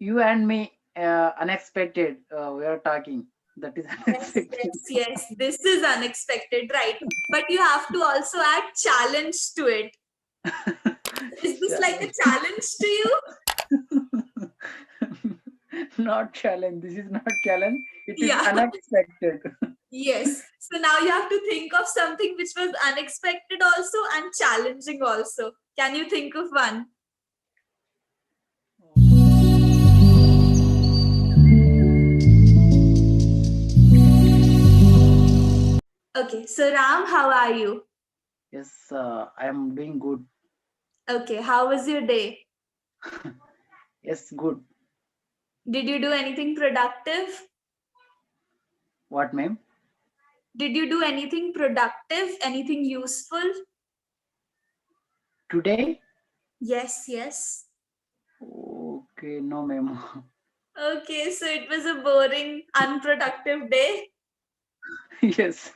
You and me, unexpected. We are talking. That is Yes, unexpected. yes, yes. This is unexpected, right? But you have to also add challenge to it. Is this like a Challenge. challenge to you? Not challenge. This is not challenge. It is Yeah. unexpected. Yes. So now you have to think of something which was unexpected also and challenging also. Can you think of one? Okay. So Ram, how are you? Yes, I am doing good. Okay. How was your day? Yes, good. Did you do anything productive? What, ma'am? Did you do anything productive? Anything useful? Today? Yes, yes. Okay, no, ma'am. Okay, so it was a boring, unproductive day. Yes.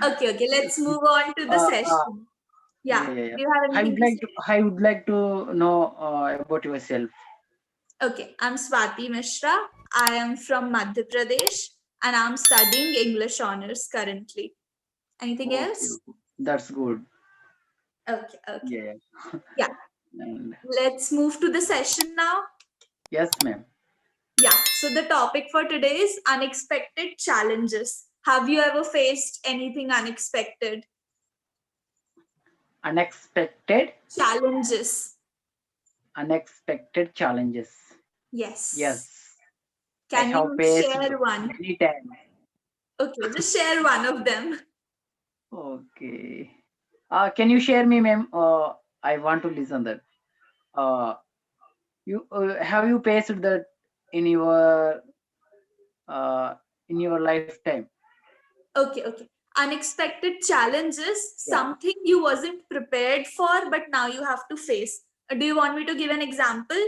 Okay, okay, let's move on to the uh, uh, session. yeah, Yeah, yeah, yeah. do you have I anything would to like say? to. I would like to know about yourself. Okay, I'm Swati Mishra. I am from Madhya Pradesh and I'm studying English honors currently. Anything Okay, else? that's good. Okay, okay. Yeah. Yeah, And let's move to the session now. yes, ma'am. Yeah, so the topic for today is unexpected challenges. Have you ever faced anything unexpected? Unexpected, Challenges. unexpected challenges. Yes. Yes, I Can have you faced share one? many times. Okay, just share one of them. Okay. Can you share me, ma'am? I want to listen that. Uh, you have you faced that in uh your lifetime? Okay, okay. Unexpected challenges, Yeah. something you wasn't prepared for, but now you have to face. Do you want me to give an example?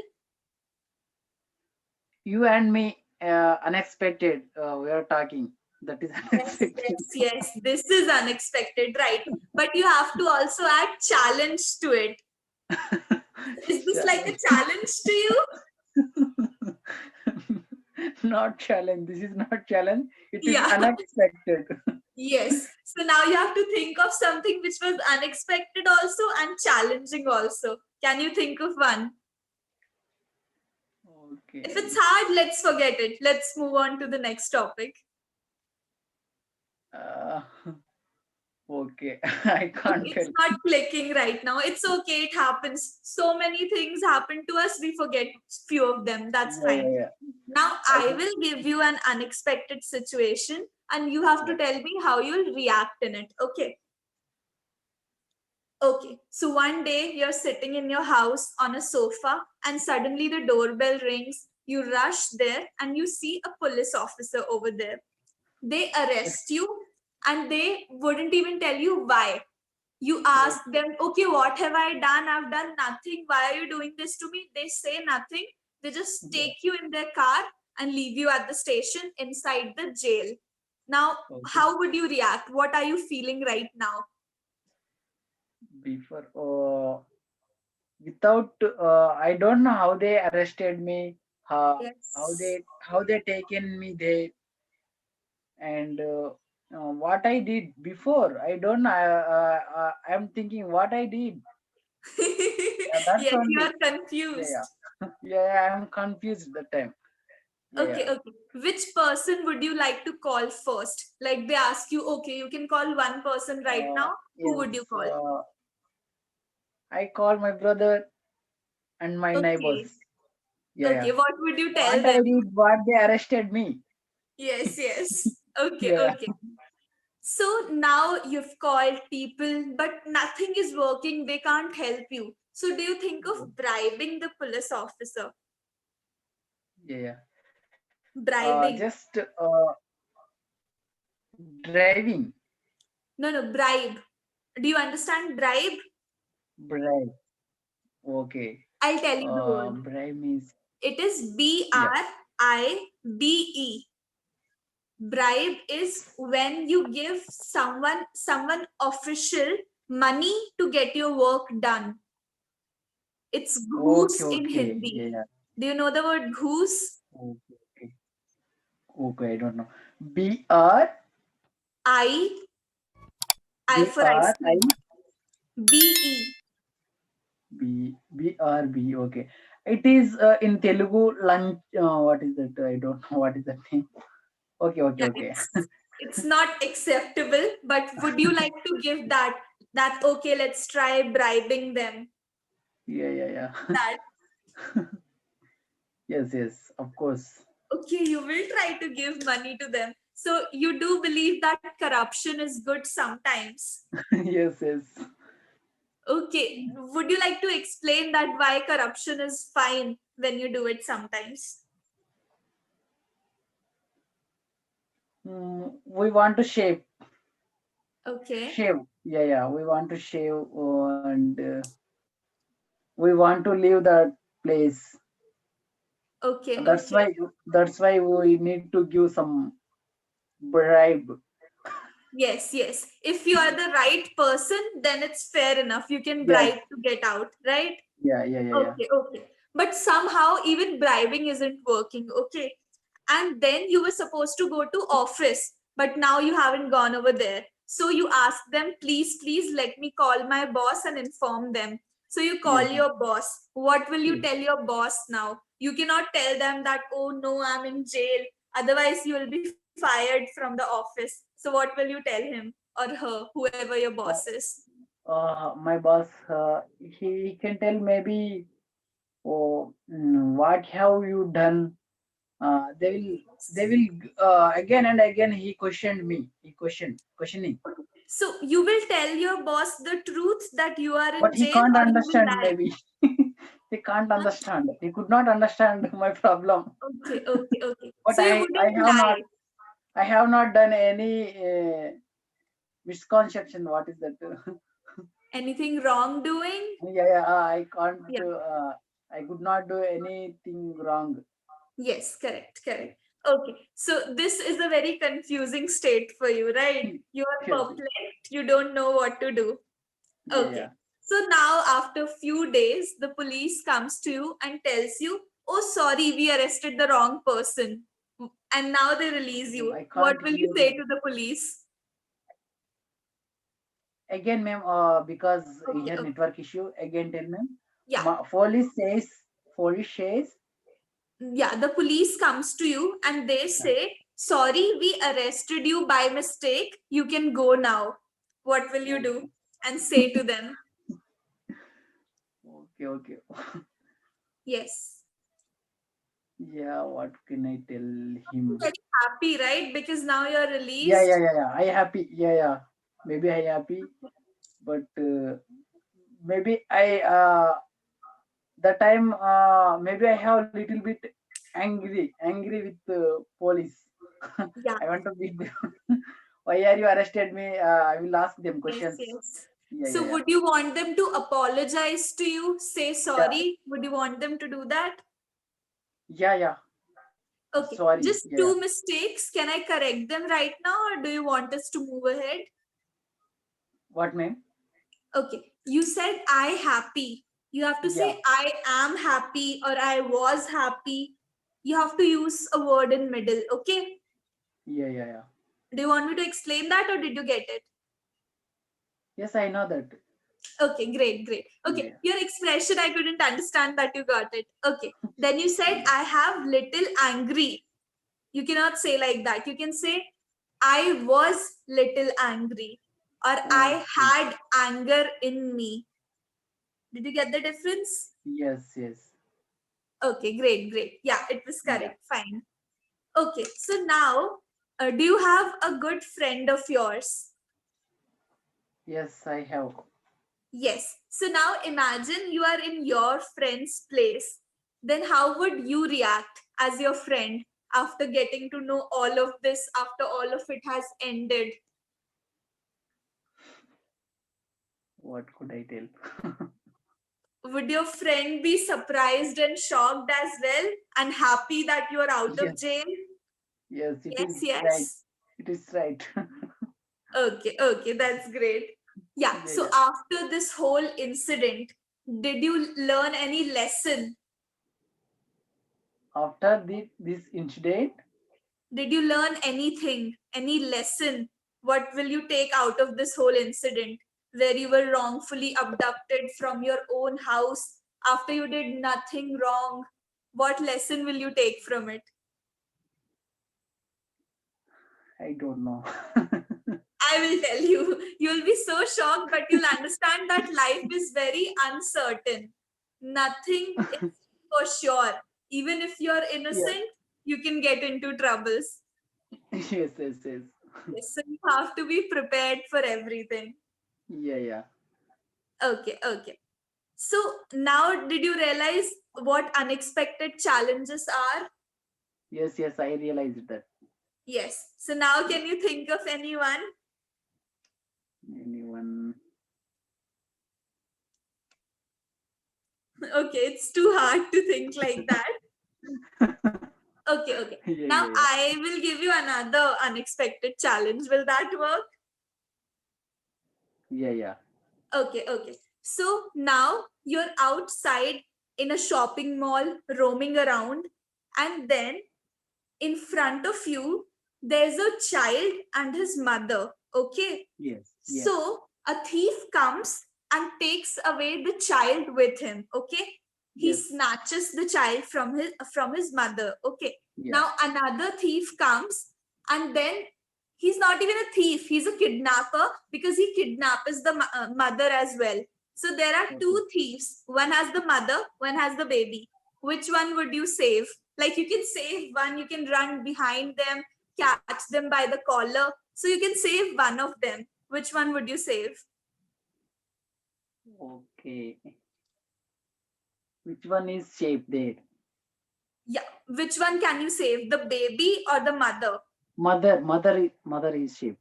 You and me, unexpected. We are talking. That is Yes, unexpected. yes, yes. This is unexpected, right? But you have to also add challenge to it. Is this like a Challenge. challenge to you? Not challenge. This is not challenge. It is Yeah. unexpected. Yes. So now you have to think of something which was unexpected also and challenging also. Can you think of one? If it's Okay. hard, let's forget it. Let's move on to the next topic. Uh, okay. I Okay, can't it's tell. not clicking right now. It's okay. It happens. So many things happen to us. We forget few of them. That's Yeah, fine. yeah, yeah. Now I I can, will give you an unexpected situation and you have yeah. to tell me how you'll react in it. Okay. Okay. So one day you're sitting in your house on a sofa and suddenly the doorbell rings. You rush there and you see a police officer over there. They arrest you and they wouldn't even tell you why. You ask Okay. them, okay, what have I done? I've done nothing. Why are you doing this to me? They say nothing. They just Yeah. take you in their car and leave you at the station inside the jail. Now, Okay. how would you react? What are you feeling right now? Before, without, I don't know how they arrested me. Yes. How they taken me there, and what I did before. I don't know. I'm thinking what I did. Yeah, that's Yes, you only. are Yeah, confused. yeah. Yeah, I'm confused that time. Yeah, Okay, yeah. okay. Which person would you like to call first? Like they ask you, okay, you can call one person right now. Who would you Yes, call? I call my brother and my neighbors. Okay. Yeah, Okay, yeah. what would you tell What them? I did, what they arrested me. Yes, yes. Okay, Yeah. okay. So now you've called people, but nothing is working. They can't help you. So do you think of bribing the police officer? Yeah, yeah. Bribing. Just driving, No, no, bribe. Do you understand bribe? bribe. Okay. I'll tell you the word. Bribe means, It is B yeah. R I B E. Bribe is when you give someone official money to get your work done. It's Okay, goose in okay. Hindi. Yeah, yeah. Do you know the word goose? Okay, okay. Okay, I don't know. B R I B for ice R I cream. BE. B. Okay, it is in Telugu lunch. What is that? I don't know what is that name. Okay, okay, Yeah, okay. it's not acceptable, but would you like to give that okay, let's try bribing them? Yeah, yeah, yeah. That Yes, yes, of course. okay, you will try to give money to them. So you do believe that corruption is good sometimes. Yes, yes. Okay, would you like to explain that why corruption is fine when you do it sometimes? We want to Okay, shave. Yeah, yeah. We want to shave, and we want to leave that place. okay, That's okay. why. That's why we need to give some bribe. Yes, yes. If you are the right person, then it's fair enough. You can Yes. bribe to get out, right? Yeah, yeah, yeah, yeah. Okay, okay. But somehow even bribing isn't working, okay? And then you were supposed to go to office, but now you haven't gone over there. So you ask them, please, please let me call my boss and inform them. So you call Yes, your boss. What will you yes. tell your boss now? You cannot tell them that, oh no, I'm in jail. Otherwise, you will be fired from the office. So what will you tell him or her, whoever your boss Uh, is? my boss, he can tell maybe, oh, what have you done? They will again and again. He questioned me. He questioning, So you will tell your boss the truth that you are but in he jail, can't or you will understand. lie? Maybe he can't understand. He could not understand my problem. Okay, okay, okay. But So you I wouldn't have not lie. I have not done any misconception. What is that? Anything wrongdoing? Yeah, yeah. I can't. Yeah. I could not do anything wrong. Yes, correct, correct. Okay. So this is a very confusing state for you, right? You are Yes. perplexed, you don't know what to do. Yeah, yeah. Okay. So now after few days, the police comes to you and tells you, oh sorry, we arrested the wrong person. And now they release you. I What can't will you hear say you. to the police? Again, ma'am, because Okay, here okay. network issue. Again, tell ma'am. Yeah. Police says, Yeah, the police comes to you and they say, sorry, we arrested you by mistake, you can go now. What will you do and say to them? okay, okay. Yes. Yeah, what can I tell him? Very happy, right? Because now you're Yeah, yeah, released. yeah, yeah. I happy. Yeah, yeah. Maybe I happy, but maybe I the time maybe I have little bit angry with police. Yeah. I want to beat them. Why are you arrested me? I will ask them Yes, questions. yes. Yeah, So yeah, yeah. would you want them to apologize to you, say Yeah, sorry? Would you want them to do that? yeah, yeah. Okay. Sorry. Just Yeah, yeah. two mistakes. Can I correct them right now, or do you want us to move ahead? What, ma'am? Okay, you said I happy. You have to Yeah, say I am happy or I was happy. You have to use a word in middle. Okay. yeah, yeah, yeah. Do you want me to explain that or did you get it? Yes, I know that. Okay, great, great. Okay, Yeah, your expression I couldn't understand that you got it. Okay. Then you said I have little angry. You cannot say like that. You can say I was little angry or I okay. had anger in me. Did you get the difference? Yes, yes. Okay, great, great. Yeah, it was Yeah. correct. Fine. Okay, so now, do you have a good friend of yours? Yes, I have. Yes. So now imagine you are in your friend's place. Then how would you react as your friend after getting to know all of this, after all of it has ended? What could I tell? Would your friend be surprised and shocked as well and happy that you are out of Yes, jail? yes, it Yes, is right. yes. It is right. Okay, okay, that's great. Yeah, Yeah, so yeah. after this whole incident, did you learn any lesson? after this incident, Did you learn anything, any lesson? What will you take out of this whole incident where you were wrongfully abducted from your own house after you did nothing wrong? What lesson will you take from it? I don't know. I will tell you. You'll be so shocked, but you'll understand that life is very uncertain. Nothing is for sure. Even if you're Yeah. innocent, you can get into troubles. Yes, yes, yes. Yes, so you have to be prepared for everything. Yeah, yeah. Okay, okay. So now did you realize what unexpected challenges are? Yes, yes, I realized that. Yes. So now can you think of anyone? Anyone? Okay, it's too hard to think like that. Okay, okay. Yeah, yeah, Now yeah. I will give you another unexpected challenge. Will that work? Yeah, yeah. Okay, okay. So now you're outside in a shopping mall, roaming around, and then in front of you, there's a child and his mother. Okay. Yes, yes, So a thief comes and takes away the child with him. Okay. He yes. snatches the child from his mother. Okay. Yeah. Now another thief comes, and then he's not even a thief, he's a kidnapper because he kidnaps the mother as well. So there are Okay. two thieves. One has the mother, one has the baby. Which one would you save? Like you can save one, you can run behind them, catch them by the collar. So you can save one of them. Which one would you save? Okay. Which one is shape there? Yeah. Which one can you save? The baby or the mother? Mother is shape.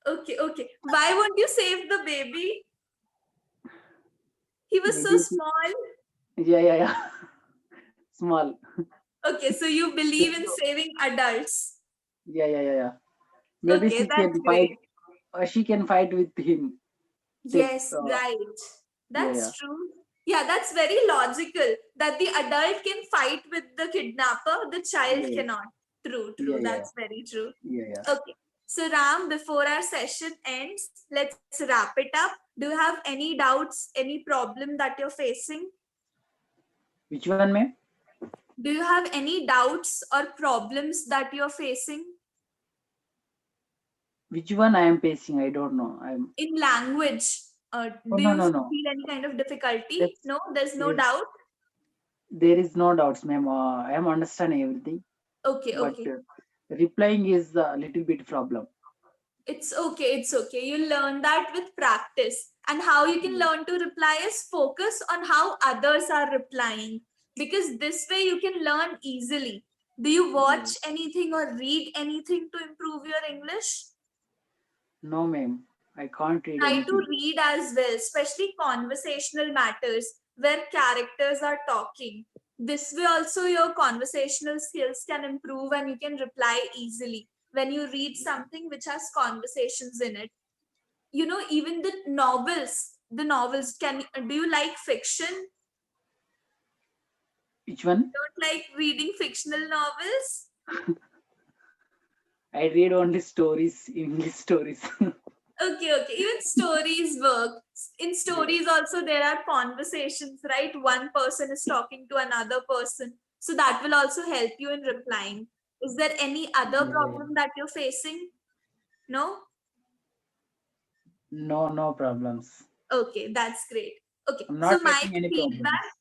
Okay, okay. Why won't you save the baby? He was so Maybe. small. Yeah, yeah, yeah. Small. Okay, so you believe in saving adults. Yeah, yeah, yeah, yeah. Maybe Okay, she that's can fight. great. She can fight with him. Take. Yes, right. Yeah, yeah, That's true. Yeah, that's very logical that the adult can fight with the kidnapper, the child yeah, cannot. True, yeah, true. yeah, That's very true. yeah, yeah. Okay. So, Ram, before our session ends, let's wrap it up. Do you have any doubts, any problem that you're facing? Which one, ma'am? Do you have any doubts or problems that you're facing Which one I am facing? I don't know. in language? Oh, Do no, you no, no. feel any kind of difficulty? That's No, there's no yes. doubt. There is no doubts, ma'am. I am understanding everything, Okay, but okay. replying is a little bit problem. It's okay, it's okay. You learn that with practice. And how you can Yeah. learn to reply is focus on how others are replying. Because this way you can learn easily. Do you watch Yeah. anything or read anything to improve your English? No, ma'am. I can't read Try to anything. read as well, especially conversational matters where characters are talking. This way, also, your conversational skills can improve and you can reply easily when you read something which has conversations in it. You know, even the novels can, do you like fiction? Which one? Don't like reading fictional novels? I read only stories, English stories. Okay, okay. Even stories work. In Yeah, stories, also, there are conversations, right? One person is talking to another person. So that will also help you in replying. Is there any other yeah, yeah. problem that you're facing? No? No, no problems. Okay, that's great. Okay, I'm so not my facing any feedback, problems.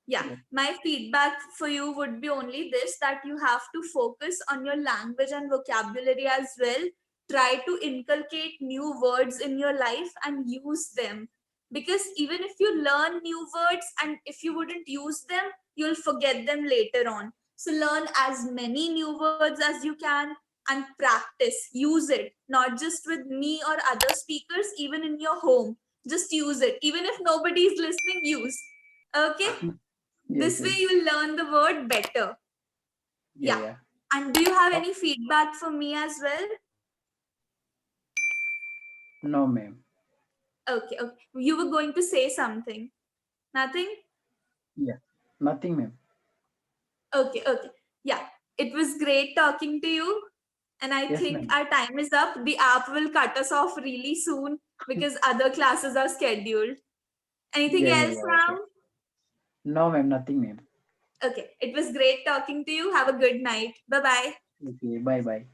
yeah, Yeah. my feedback for you would be only this, that you have to focus on your language and vocabulary as well. Try to inculcate new words in your life and use them, because even if you learn new words and if you wouldn't use them, you'll forget them later on. So learn as many new words as you can and practice, use it, not just with me or other speakers, even in your home. Just use it, even if nobody is listening, use. Okay, Yes, this way yes. you will learn the word better. Yeah, Yeah. yeah. And do you have Oh, any feedback for me as well? no, ma'am. Okay, okay. You were going to say something. Nothing? Yeah. Nothing, ma'am. Okay, okay. Yeah, it was great talking to you. And I Yes, think ma'am. our time is up. The app will cut us off really soon because other classes are scheduled. Anything else, Okay. Ram? No, ma'am, nothing, ma'am. Okay, it was great talking to you. Have a good night. Bye bye. Okay, bye bye.